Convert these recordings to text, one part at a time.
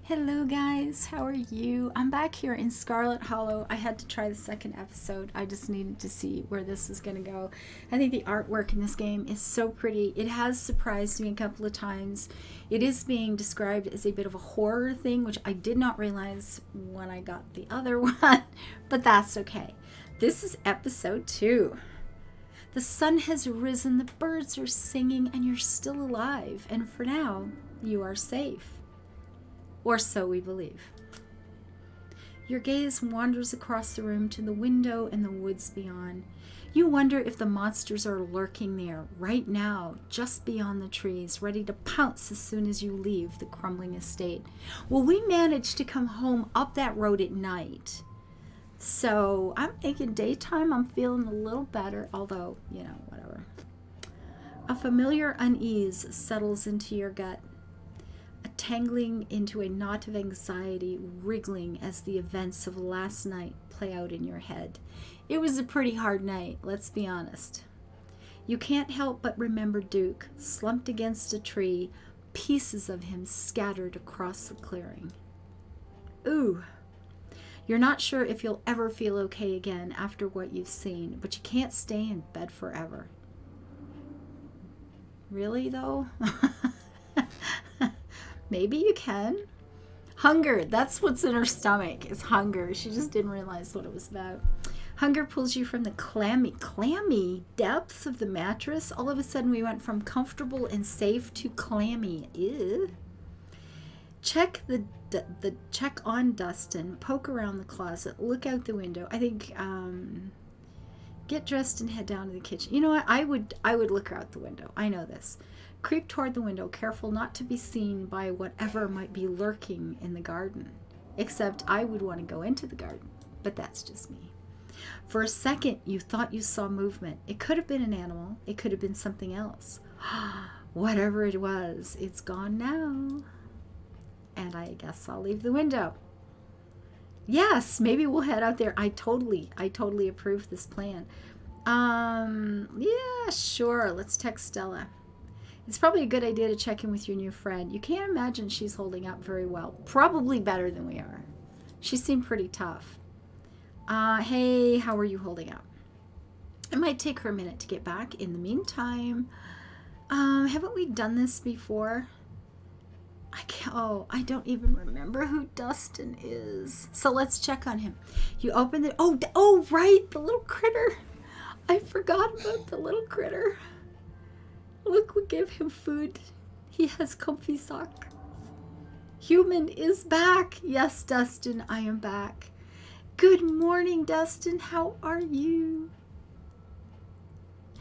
Hello guys, how are you? I'm back here in Scarlet Hollow. I had to try the second episode. I just needed to see where this was going to go. I think the artwork in this game is so pretty. It has surprised me a couple of times. It is being described as a bit of a horror thing, which I did not realize when I got the other one, but that's okay. This is episode 2. The sun has risen, the birds are singing, and you're still alive. And for now, you are safe. Or so we believe. Your gaze wanders across the room to the window and the woods beyond. You wonder if the monsters are lurking there right now, just beyond the trees, ready to pounce as soon as you leave the crumbling estate. Well, we managed to come home up that road at night. So I'm thinking daytime, I'm feeling a little better, although, whatever. A familiar unease settles into your gut. Tangling into a knot of anxiety, wriggling as the events of last night play out in your head. It was a pretty hard night, let's be honest. You can't help but remember Duke, slumped against a tree, pieces of him scattered across the clearing. Ooh. You're not sure if you'll ever feel okay again after what you've seen, but you can't stay in bed forever. Really, though? Maybe you can. Hunger, that's what's in her stomach, is hunger. She just didn't realize what it was about. Hunger pulls you from the clammy depths of the mattress. All of a sudden we went from comfortable and safe to clammy. Ew. Check check on Dustin, poke around the closet, look out the window. I think get dressed and head down to the kitchen. You know what? I would look out the window. I know this. Creep toward the window, careful not to be seen by whatever might be lurking in the garden. Except I would want to go into the garden, but that's just me. For a second, you thought you saw movement. It could have been an animal. It could have been something else. Whatever it was, it's gone now. And I guess I'll leave the window. Yes, maybe we'll head out there. I totally approve this plan. Yeah, sure. Let's text Stella. It's probably a good idea to check in with your new friend. You can't imagine she's holding up very well. Probably better than we are. She seemed pretty tough. Hey, how are you holding up? It might take her a minute to get back. In the meantime, haven't we done this before? I don't even remember who Dustin is. So let's check on him. You open the, oh, right, the little critter. I forgot about the little critter. Look, we give him food. He has comfy sock. Human is back. Yes, Dustin, I am back. Good morning, Dustin. How are you?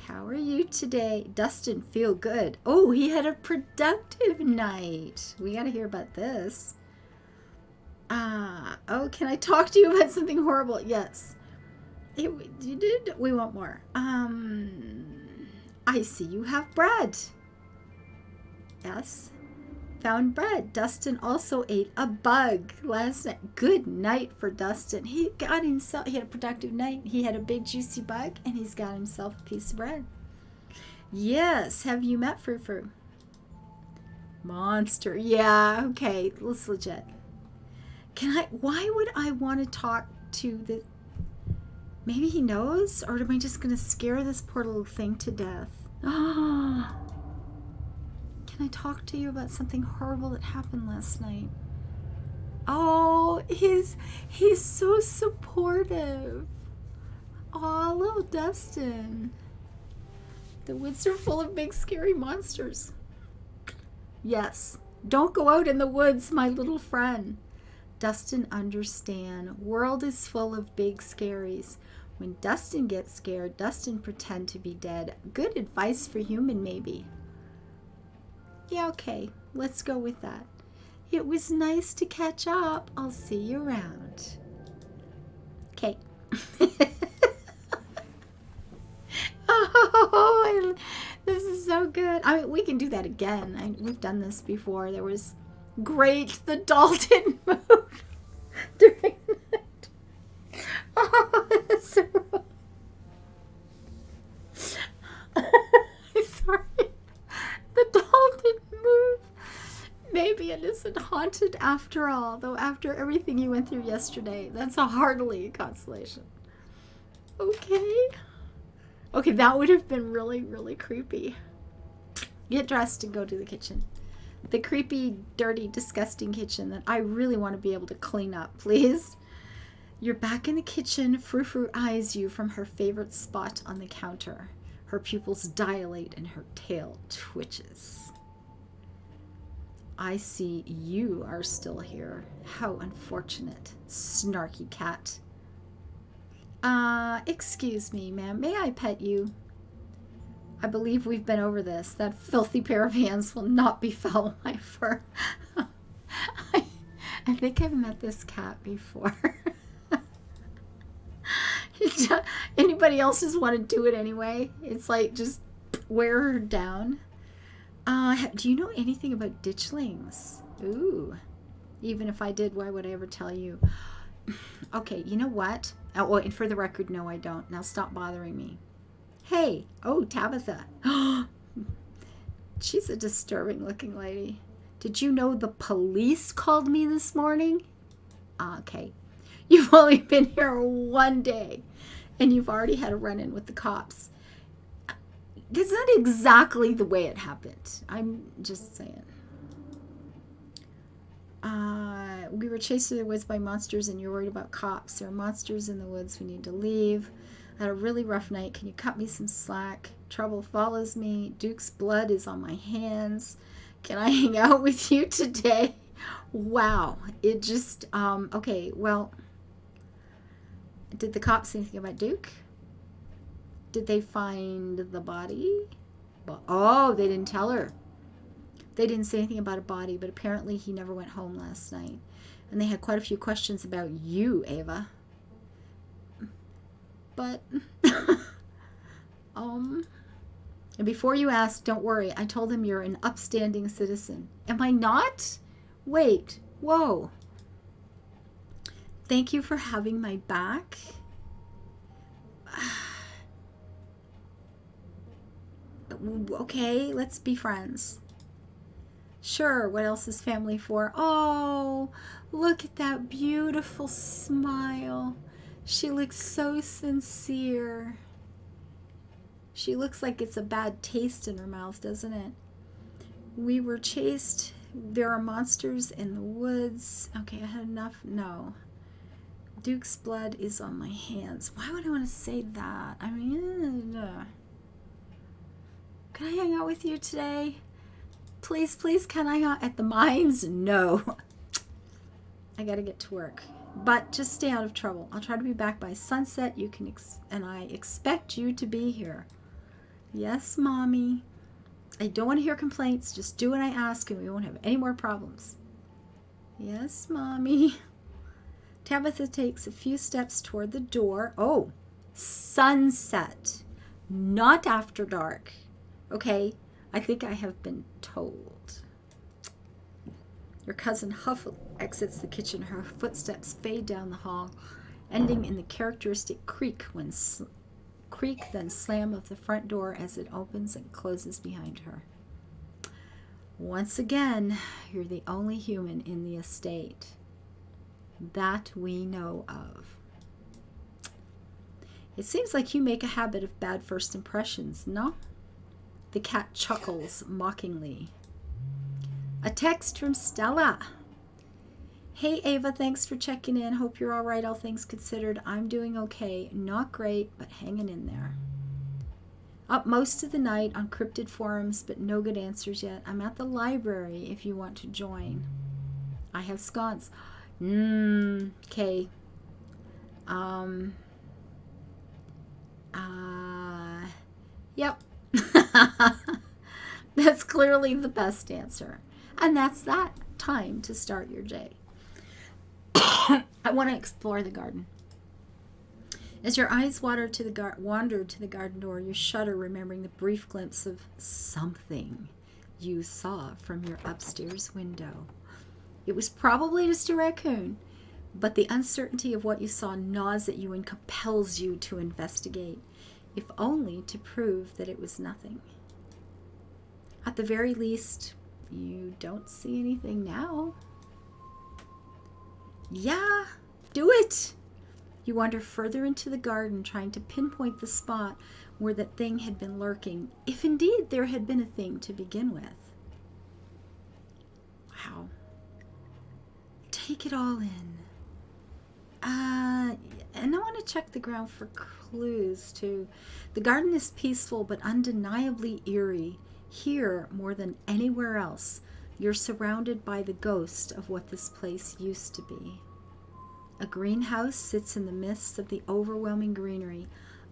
How are you today? Dustin, feel good. Oh, he had a productive night. We got to hear about this. Oh, can I talk to you about something horrible? Yes. You did? We want more. I see you have bread. Yes. Found bread. Dustin also ate a bug last night. Good night for Dustin. He had a productive night. He had a big juicy bug and he's got himself a piece of bread. Yes. Have you met Frou-Frou? Monster. Yeah. Okay. Let's legit. Why would I want to talk to the... Maybe he knows? Or am I just going to scare this poor little thing to death? Can I talk to you about something horrible that happened last night? Oh, he's so supportive. Aw, little Dustin. The woods are full of big scary monsters. Yes, don't go out in the woods, my little friend. Dustin understand. World is full of big scaries. When Dustin gets scared, Dustin pretend to be dead. Good advice for human, maybe. Yeah, okay. Let's go with that. It was nice to catch up. I'll see you around. Okay. Oh, this is so good. I mean, we can do that again. We've done this before. There was great. The doll didn't move during that. Oh, that's so wrong. I'm sorry. The doll didn't move. Maybe it isn't haunted after all, though after everything you went through yesterday, that's hardly a consolation. Okay. Okay, that would have been really, really creepy. Get dressed and go to the kitchen. The creepy, dirty, disgusting kitchen that I really want to be able to clean up, please. You're back in the kitchen. Frou-Frou eyes you from her favorite spot on the counter. Her pupils dilate and her tail twitches. I see you are still here. How unfortunate. Snarky cat. Excuse me, ma'am. May I pet you? I believe we've been over this. That filthy pair of hands will not befoul my fur. I think I've met this cat before. Anybody else just want to do it anyway? It's like, just wear her down. Do you know anything about ditchlings? Ooh. Even if I did, why would I ever tell you? Okay, you know what? Oh, and for the record, no, I don't. Now stop bothering me. Hey. Oh, Tabitha. She's a disturbing looking lady. Did you know the police called me this morning? Okay. You've only been here one day, and you've already had a run-in with the cops. That's not exactly the way it happened. I'm just saying. We were chased through the woods by monsters, and you're worried about cops. There are monsters in the woods. We need to leave. I had a really rough night. Can you cut me some slack? Trouble follows me. Duke's blood is on my hands. Can I hang out with you today? Wow. It just, okay, well, did the cops say anything about Duke? Did they find the body? Well, oh, they didn't tell her. They didn't say anything about a body, but apparently he never went home last night. And they had quite a few questions about you, Ava. But, and before you ask, don't worry. I told them you're an upstanding citizen. Am I not? Wait, whoa. Thank you for having my back. Okay, let's be friends. Sure, what else is family for? Oh, look at that beautiful smile. She looks so sincere. She looks like it's a bad taste in her mouth, doesn't it? We were chased. There are monsters in the woods. Okay, I had enough. No. Duke's blood is on my hands. Why would I want to say that? I mean, can I hang out with you today? Please, please, can I hang out at the mines? No. I gotta get to work. But just stay out of trouble. I'll try to be back by sunset. You can, and I expect you to be here. Yes, Mommy. I don't want to hear complaints. Just do what I ask and we won't have any more problems. Yes, Mommy. Tabitha takes a few steps toward the door. Oh, sunset. Not after dark. Okay, I think I have been told. Your cousin Huff exits the kitchen. Her footsteps fade down the hall, ending in the characteristic creak then slam of the front door as it opens and closes behind her. Once again, you're the only human in the estate that we know of. It seems like you make a habit of bad first impressions, no? The cat chuckles mockingly. A text from Stella. Hey Ava, thanks for checking in. Hope you're all right, all things considered. I'm doing okay. Not great, but hanging in there. Up most of the night on cryptid forums, but no good answers yet. I'm at the library if you want to join. I have scones. Okay. Yep. That's clearly the best answer. And that's that. Time to start your day. I want to explore the garden. As your eyes wander to the garden door, you shudder, remembering the brief glimpse of something you saw from your upstairs window. It was probably just a raccoon, but the uncertainty of what you saw gnaws at you and compels you to investigate, if only to prove that it was nothing. At the very least, You don't see anything now. Yeah, do it! You wander further into the garden, trying to pinpoint the spot where that thing had been lurking, if indeed there had been a thing to begin with. Wow. Take it all in. And I want to check the ground for clues too. The garden is peaceful but undeniably eerie. Here, more than anywhere else, you're surrounded by the ghost of what this place used to be. A greenhouse sits in the midst of the overwhelming greenery,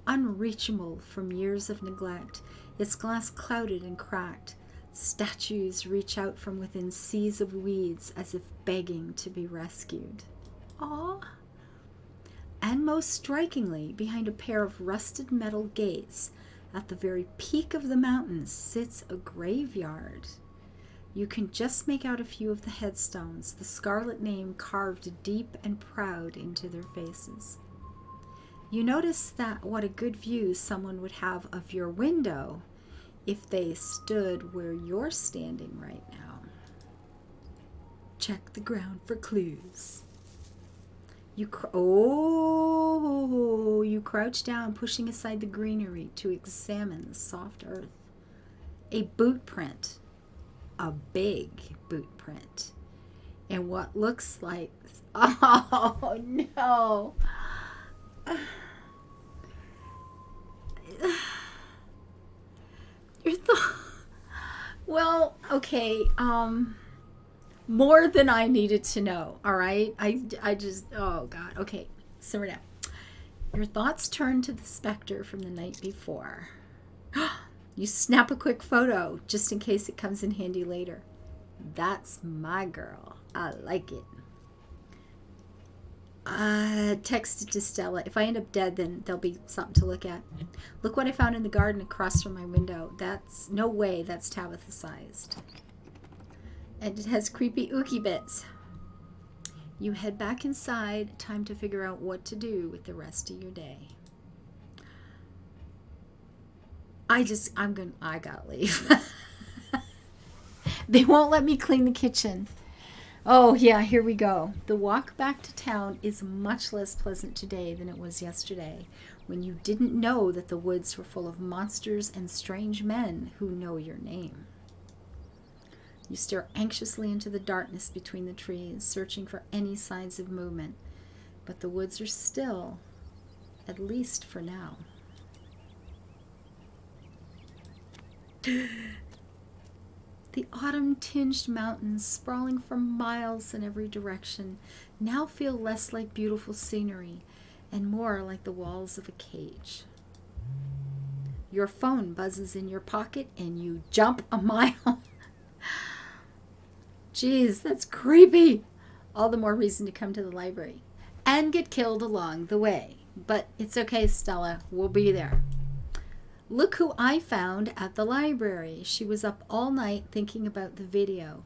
unreachable from years of neglect, its glass clouded and cracked. Statues reach out from within seas of weeds as if begging to be rescued. Aww. And most strikingly, behind a pair of rusted metal gates, at the very peak of the mountains, sits a graveyard. You can just make out a few of the headstones, the Scarlet name carved deep and proud into their faces. You notice that what a good view someone would have of your window if they stood where you're standing right now. Check the ground for clues. You crouch down, pushing aside the greenery to examine the soft earth. A boot print, a big boot print, and what looks like, oh no. Well, okay, more than I needed to know, all right? I just, oh God, okay, simmer down. Your thoughts turn to the specter from the night before. You snap a quick photo, just in case it comes in handy later. That's my girl. I like it. Texted to Stella. If I end up dead, then there'll be something to look at. Look what I found in the garden across from my window. That's, no way that's Tabitha-sized. And it has creepy ookie bits. You head back inside. Time to figure out what to do with the rest of your day. I gotta leave. They won't let me clean the kitchen. Oh yeah, here we go. The walk back to town is much less pleasant today than it was yesterday, when you didn't know that the woods were full of monsters and strange men who know your name. You stare anxiously into the darkness between the trees, searching for any signs of movement, but the woods are still, at least for now. The autumn-tinged mountains, sprawling for miles in every direction, now feel less like beautiful scenery and more like the walls of a cage. Your phone buzzes in your pocket and you jump a mile. Jeez, that's creepy. All the more reason to come to the library and get killed along the way. But it's okay, Stella. We'll be there. Look who I found at the library. She was up all night thinking about the video.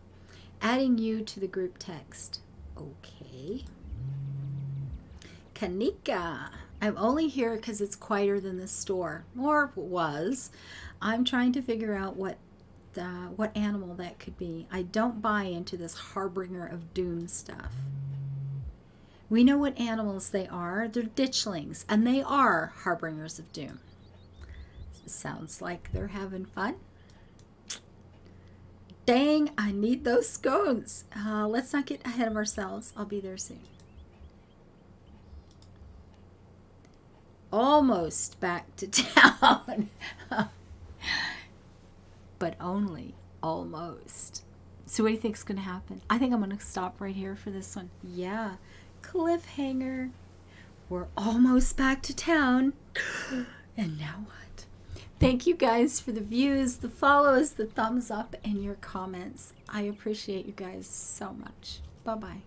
Adding you to the group text. Okay. Kanika. I'm only here because it's quieter than the store. Or was. I'm trying to figure out what animal that could be. I don't buy into this harbinger of doom stuff. We know what animals they are. They're ditchlings, and they are harbingers of doom. Sounds like they're having fun. Dang, I need those scones. Let's not get ahead of ourselves. I'll be there soon. Almost back to town. But only almost. So what do you think's going to happen? I think I'm going to stop right here for this one. Yeah. Cliffhanger. We're almost back to town. And now what? Thank you guys for the views, the follows, the thumbs up, and your comments. I appreciate you guys so much. Bye-bye.